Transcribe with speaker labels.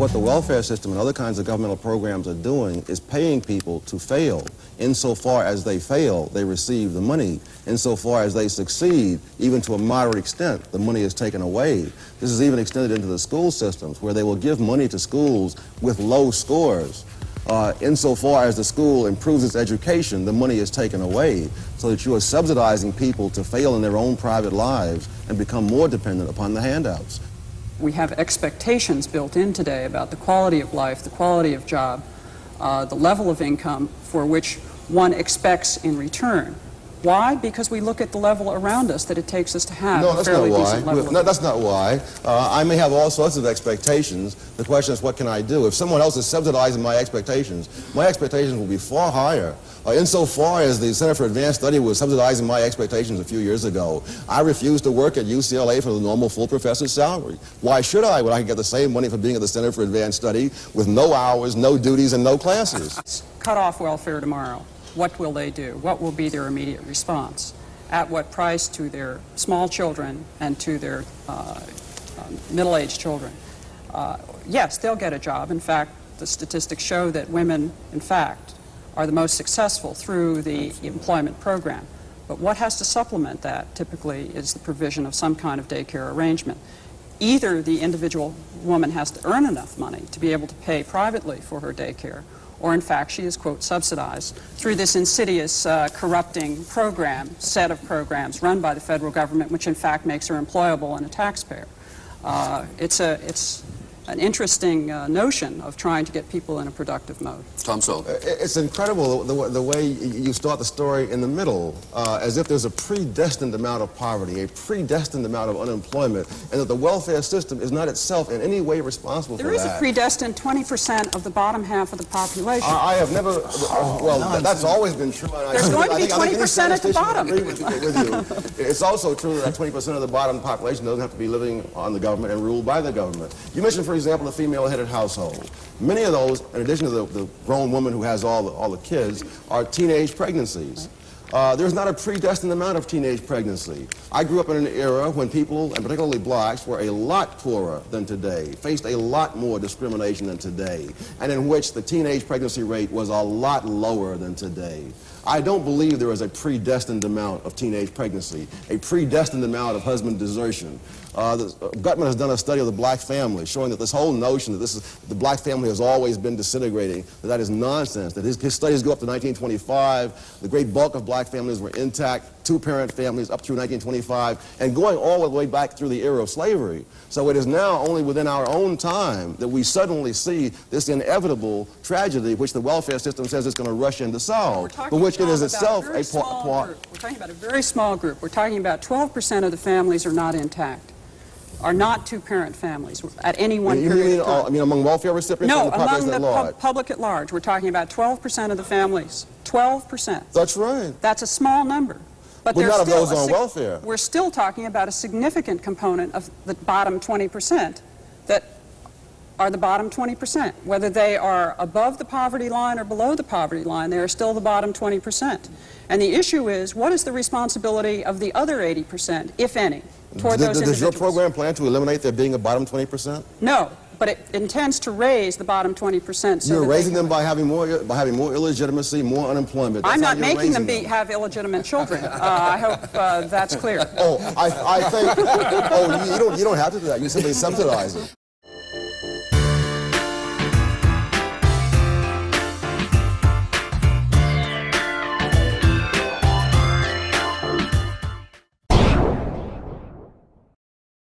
Speaker 1: what the welfare system and other kinds of governmental programs are doing is paying people to fail. Insofar as they fail, they receive the money. Insofar as they succeed, even to a moderate extent, the money is taken away. This is even extended into the school systems, where they will give money to schools with low scores. Insofar as the school improves its education, the money is taken away, so that you are subsidizing people to fail in their own private lives and become more dependent upon the handouts.
Speaker 2: We have expectations built in today about the quality of life, the quality of job, the level of income for which one expects in return. Why? Because we look at the level around us that it takes us to have a fairly decent level.
Speaker 1: No, that's not why. I may have all sorts of expectations. The question is, what can I do? If someone else is subsidizing my expectations will be far higher. Insofar as the Center for Advanced Study was subsidizing my expectations a few years ago, I refused to work at UCLA for the normal full professor's salary. Why should I, when I can get the same money for being at the Center for Advanced Study with no hours, no duties, and no classes?
Speaker 2: Cut off welfare tomorrow. What will they do? What will be their immediate response? At what price to their small children and to their middle-aged children? Yes, they'll get a job. In fact, the statistics show that women, in fact, are the most successful through the employment program. But what has to supplement that, typically, is the provision of some kind of daycare arrangement. Either the individual woman has to earn enough money to be able to pay privately for her daycare, or in fact she is, quote, subsidized through this insidious corrupting set of programs run by the federal government, which in fact makes her employable and a taxpayer. It's an interesting notion of trying to get people in a productive mode.
Speaker 3: Tom Sowell.
Speaker 1: It's incredible the way you start the story in the middle, as if there's a predestined amount of poverty, a predestined amount of unemployment, and that the welfare system is not itself in any way responsible for that.
Speaker 2: There is a predestined 20% of the bottom half of the population.
Speaker 1: I have never, that's always been true.
Speaker 2: There's going to be 20% at the bottom.
Speaker 1: With you. It's also true that 20% of the bottom population doesn't have to be living on the government and ruled by the government. You mentioned, for example, a female-headed household. Many of those, in addition to the grown woman who has all the kids, are teenage pregnancies. There's not a predestined amount of teenage pregnancy. I grew up in an era when people, and particularly blacks, were a lot poorer than today, faced a lot more discrimination than today, and in which the teenage pregnancy rate was a lot lower than today. I don't believe there is a predestined amount of teenage pregnancy, a predestined amount of husband desertion. Gutman has done a study of the black family showing that this whole notion that the black family has always been disintegrating, that is nonsense, that his studies go up to 1925, the great bulk of black families were intact, two-parent families up through 1925, and going all the way back through the era of slavery. So it is now only within our own time that we suddenly see this inevitable tragedy which the welfare system says it's going to rush in to solve, but which it is itself a part.
Speaker 2: We're talking about a very small group. We're talking about 12% of the families are not intact, are not two-parent families at any one period of time.
Speaker 1: I mean among welfare recipients or the population at large?
Speaker 2: No, among the public at large. We're talking about 12% of the families. 12%.
Speaker 1: That's right.
Speaker 2: That's a small number. But
Speaker 1: none of those on welfare.
Speaker 2: We're still talking about a significant component of the bottom 20% that are the bottom 20%. Whether they are above the poverty line or below the poverty line, they are still the bottom 20%. And the issue is, what is the responsibility of the other 80%, if any, toward those individuals?
Speaker 1: Does your program plan to eliminate there being a bottom 20%?
Speaker 2: No, but it intends to raise the bottom 20%. So
Speaker 1: you're raising them by having more illegitimacy, more unemployment.
Speaker 2: I'm not making them have illegitimate children. I hope that's clear.
Speaker 1: I think, you don't have to do that. You simply subsidize them.